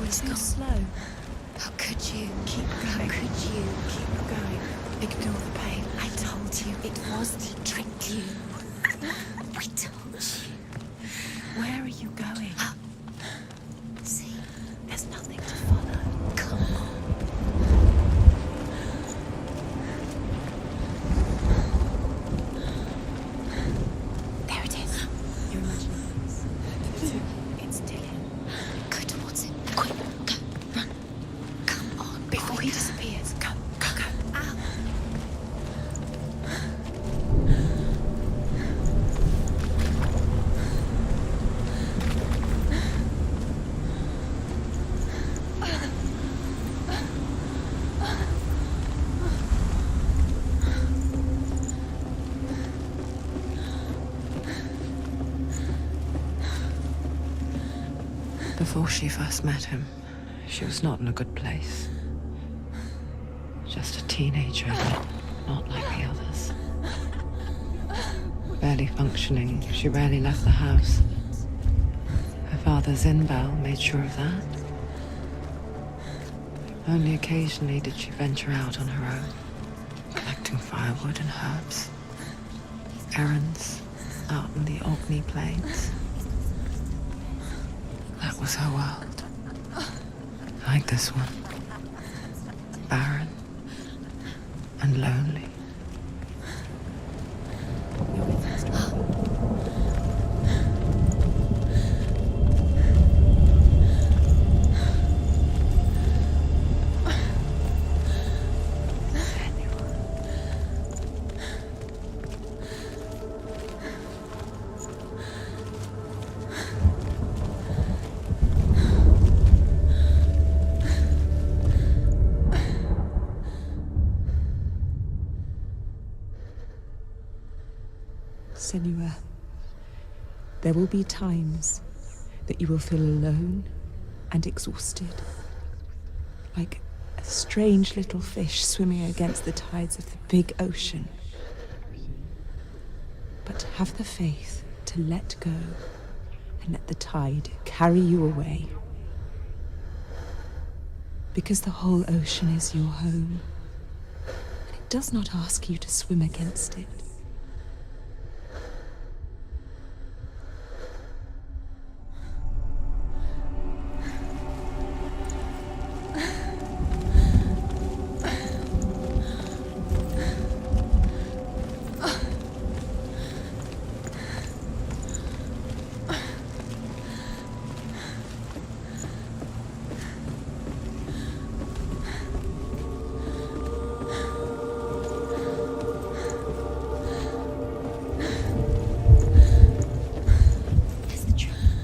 always Too gone. slow. How could you? Keep going. How could you? Keep going. Ignore the pain. I told you it was to trick you. I told you. Where are you going? See, There's nothing to follow. come on. There it is. You're imagining this. It's Dillion. Go towards it. Quick, go, run. Come on. Before he disappears. Go, go, go. Ow. Before she first met him, she was not in a good place. Just a teenager, not like the others. Barely functioning, she rarely left the house. Her father, Zinbal, made sure of that. Only occasionally did she venture out on her own, collecting firewood and herbs. Errands out in the Orkney plains. That was her world. Like this one. Barren and lonely. Senua, there will be times that you will feel alone and exhausted, like a strange little fish swimming against the tides of the big ocean. But have the faith to let go and let the tide carry you away. Because the whole ocean is your home, and it does not ask you to swim against it.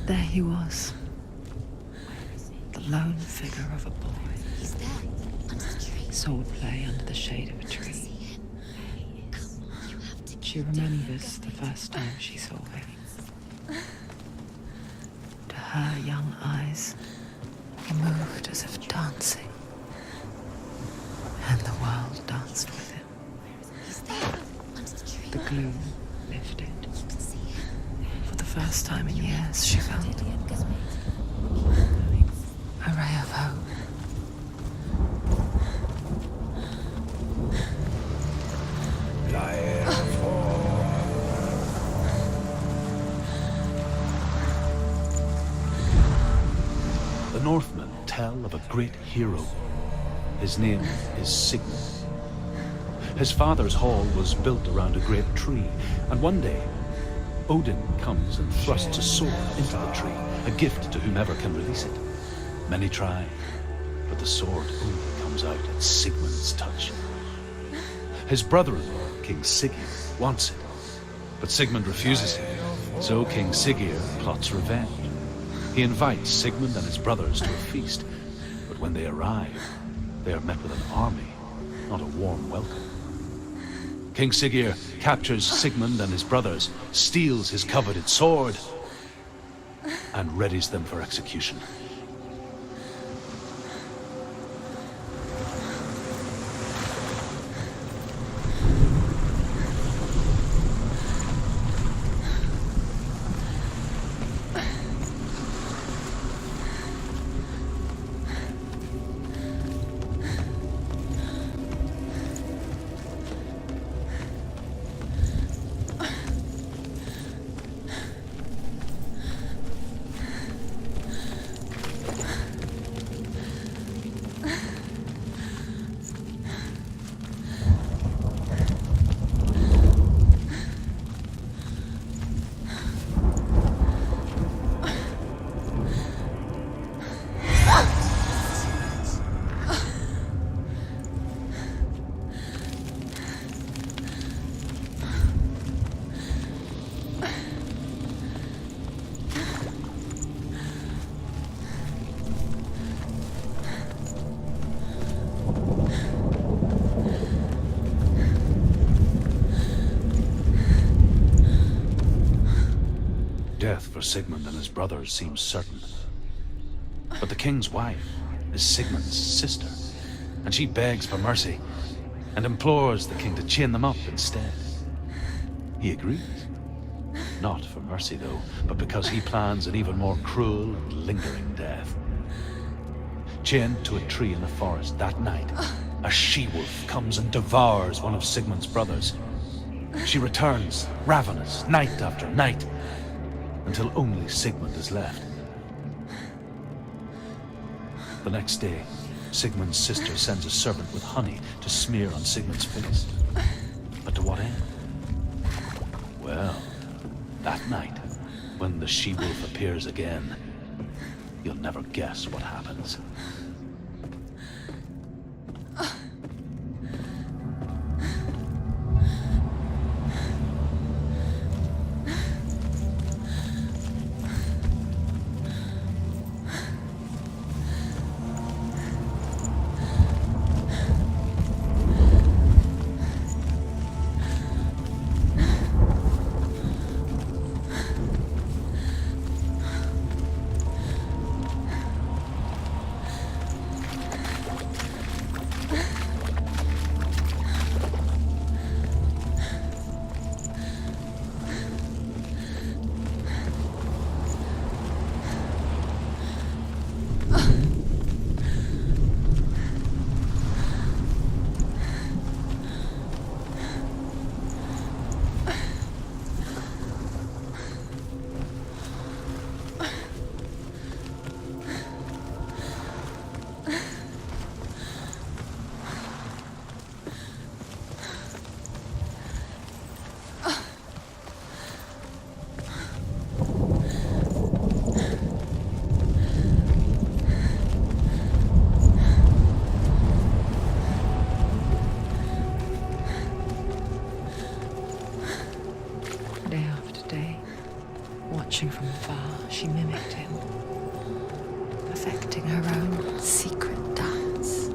There he was. The lone figure of a boy. He's there, under the tree. Swordplay under the shade of a tree. See him? Come on, you have to. She remembers the first time she saw him. To her young eyes, he moved as if dancing. And the world danced with him. He's there, under the tree. The gloom lifted. You can see him. For the first time in years, she felt a ray of hope. The Northmen tell of a great hero. His name is Sigmund. His father's hall was built around a great tree, and one day, Odin comes and thrusts a sword into the tree, a gift to whomever can release it. Many try, but the sword only comes out at Sigmund's touch. His brother-in-law, King Siggeir, wants it, but Sigmund refuses it, so King Siggeir plots revenge. He invites Sigmund and his brothers to a feast, but when they arrive, they are met with an army, not a warm welcome. King Siggeir captures Sigmund and his brothers, steals his coveted sword, and readies them for execution. Sigmund and his brothers seems certain. But the king's wife is Sigmund's sister, and she begs for mercy and implores the king to chain them up instead. He agrees. Not for mercy, though, but because he plans an even more cruel and lingering death. Chained to a tree in the forest that night, a she-wolf comes and devours one of Sigmund's brothers. She returns, ravenous, night after night, until only Sigmund is left. The next day, Sigmund's sister sends a servant with honey to smear on Sigmund's face. But to what end? Well, that night, when the she-wolf appears again, you'll never guess what happens. Watching from afar, she mimicked him, perfecting her own secret dance,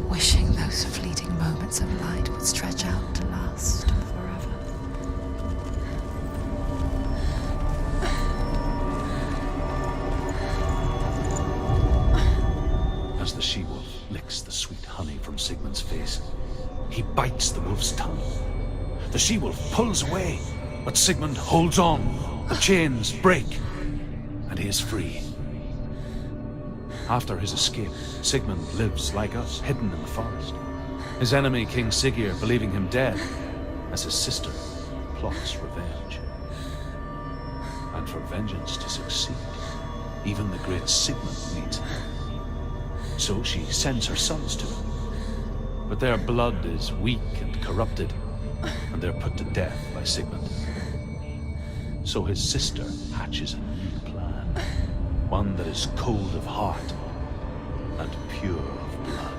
wishing those fleeting moments of light would stretch out to last forever. As the she-wolf licks the sweet honey from Sigmund's face, he bites the wolf's tongue. The she-wolf pulls away, but Sigmund holds on. The chains break, and he is free. After his escape, Sigmund lives like us, hidden in the forest. His enemy, King Siggeir, believing him dead, as his sister plots revenge. And for vengeance to succeed, even the great Sigmund needs help. So she sends her sons to him. But their blood is weak and corrupted, and they're put to death by Sigmund. So his sister hatches a new plan, one that is cold of heart and pure of blood.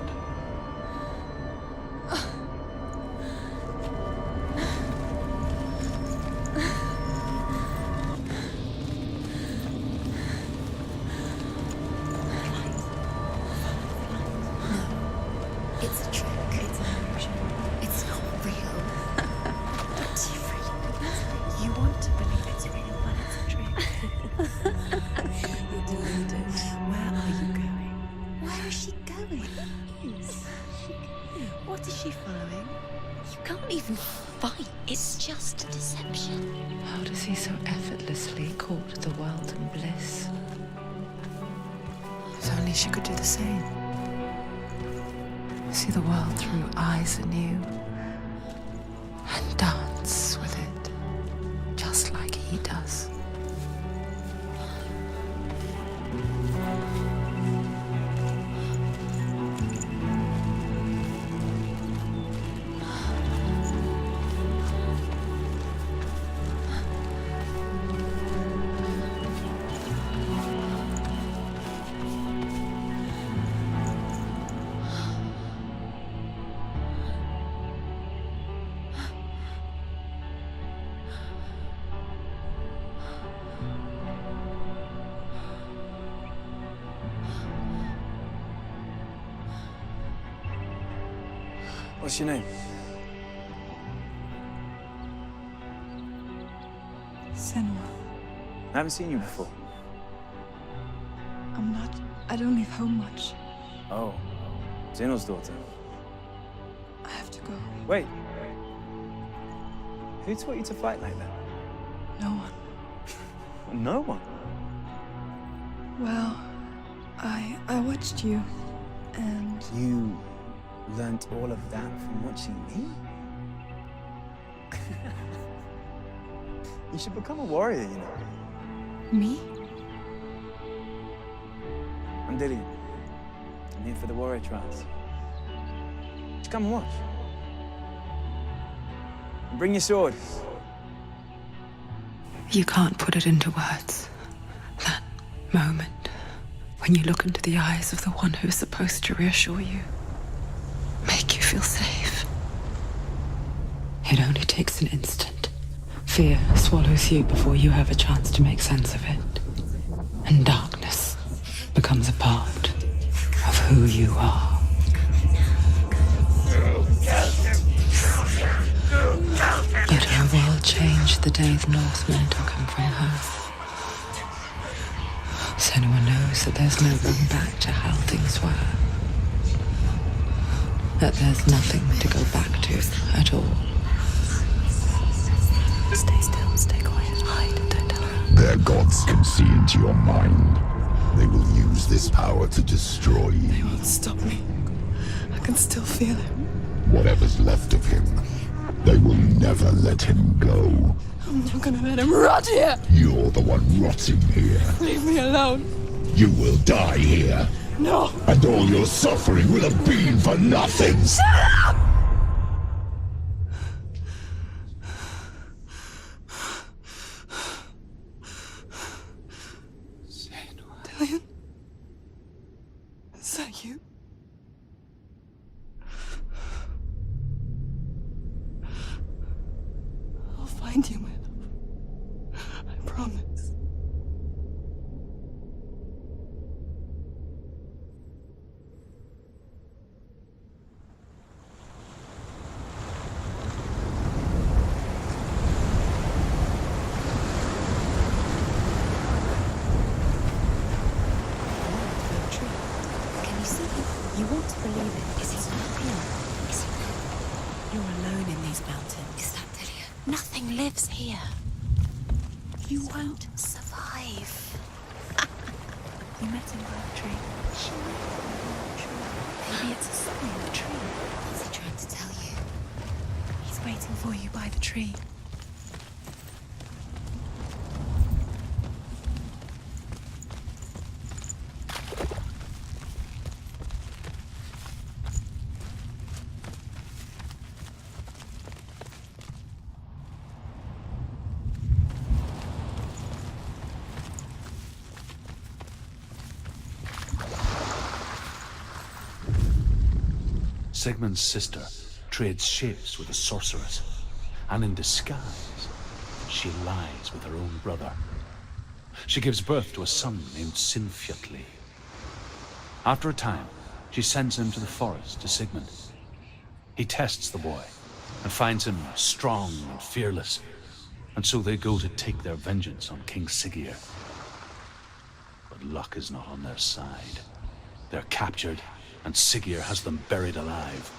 It's a trick. It's an illusion. It's not real. But you really believe it. You want to believe it's real, but it's a trick. You're deluded. Where are you going? Where is she going? What is she following? You can't even fight. It's just a deception. How does he so effortlessly court the world and bliss? If only she could do the same. See the world through eyes anew and dance with it, just like he does. What's your name? Senua. I haven't seen you before. I don't leave home much. Oh, Zeno's daughter. I have to go. Wait. Who taught you to fight like that? No one. No one. Well, I watched you, and You learnt all of that from watching me? You should become a warrior, you know. me? I'm Dillion. I'm here for the warrior trials. Just come and watch. And bring your sword. You can't put it into words. That moment when you look into the eyes of the one who is supposed to reassure you, make you feel safe. It only takes an instant. Fear swallows you before you have a chance to make sense of it. And darkness becomes a part of who you are. But her world changed the day the Northmen took him from her. Senua knows that there's no going back to how things were. That there's nothing to go back to at all. Stay still, stay quiet, hide, don't tell her. Their gods can see into your mind. They will use this power to destroy you. They won't stop me. I can still feel him. Whatever's left of him, they will never let him go. I'm not gonna let him rot here. You're the one rotting here. Leave me alone. You will die here. No. And all your suffering will have been for nothing. Dillion? Is that you? I'll find you, my love. I promise. Can you see him? You want to believe it. Is he not real? Is he not? You're alone in these mountains. Is that Dillion? Nothing lives here. You won't survive. You met him by the tree. She met him by the tree. Maybe it's a sign of the tree. What's he trying to tell you? He's waiting for you by the tree. Sigmund's sister trades shapes with a sorceress, and in disguise, she lies with her own brother. She gives birth to a son named Sinfjotli. After a time, she sends him to the forest to Sigmund. He tests the boy and finds him strong and fearless, and so they go to take their vengeance on King Siggeir. But luck is not on their side. They're captured, and Siggeir has them buried alive.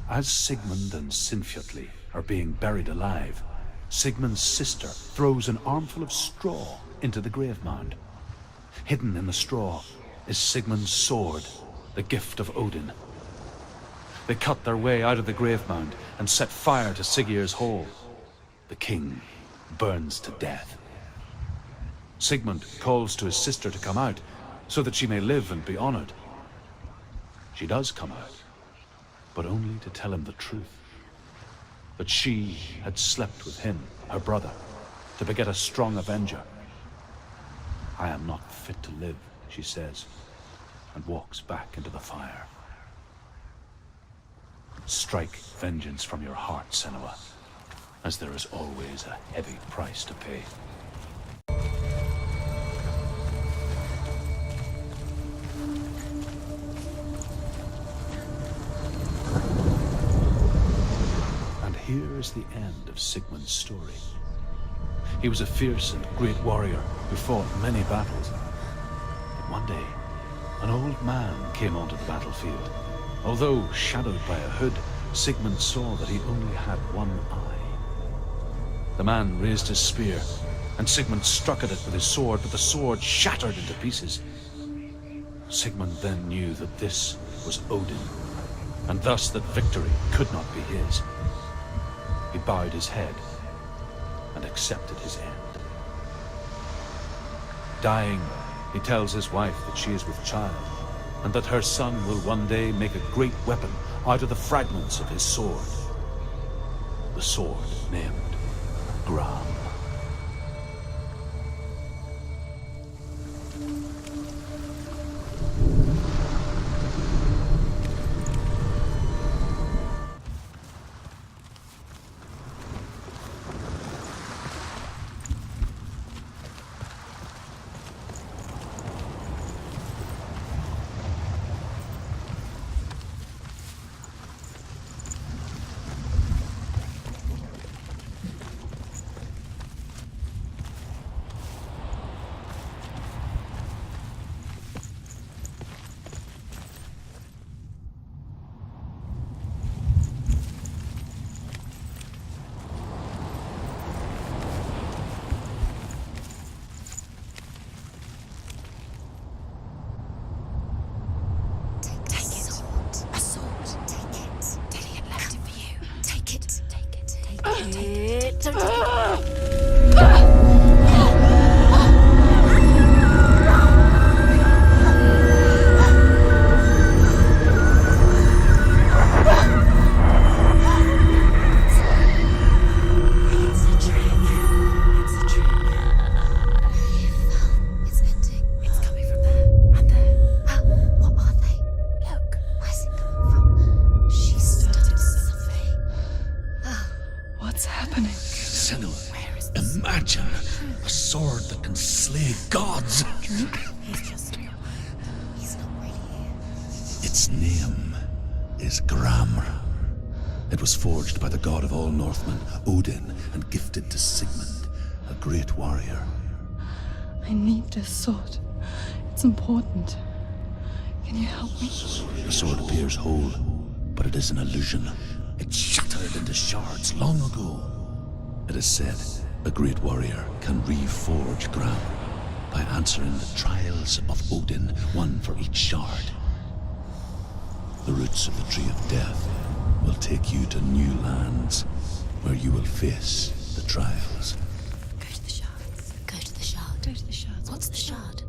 As Sigmund and Sinfjotli are being buried alive, Sigmund's sister throws an armful of straw into the grave mound. Hidden in the straw is Sigmund's sword, the gift of Odin. They cut their way out of the grave mound and set fire to Siggeir's hall. The king burns to death. Sigmund calls to his sister to come out so that she may live and be honored. She does come out, but only to tell him the truth. That she had slept with him, her brother, to beget a strong avenger. I am not fit to live, she says, and walks back into the fire. Strike vengeance from your heart, Senua, as there is always a heavy price to pay. And here is the end of Sigmund's story. He was a fierce and great warrior who fought many battles. But one day, an old man came onto the battlefield. Although shadowed by a hood, Sigmund saw that he only had one eye. The man raised his spear, and Sigmund struck at it with his sword, but the sword shattered into pieces. Sigmund then knew that this was Odin, and thus that victory could not be his. He bowed his head and accepted his end. Dying, he tells his wife that she is with child, and that her son will one day make a great weapon out of the fragments of his sword. The sword named Gram. Imagine a sword that can slay gods. He's not really here. Its name is Gram. It was forged by the god of all Northmen, Odin, and gifted to Sigmund, a great warrior. I need this sword. It's important. Can you help me? The sword appears whole, but it is an illusion. It shattered into shards long ago. It is said a great warrior can reforge Gram by answering the trials of Odin, one for each shard. The roots of the Tree of Death will take you to new lands where you will face the trials. Go to the shards. Go to the shard. Go to the shards. What's the shard?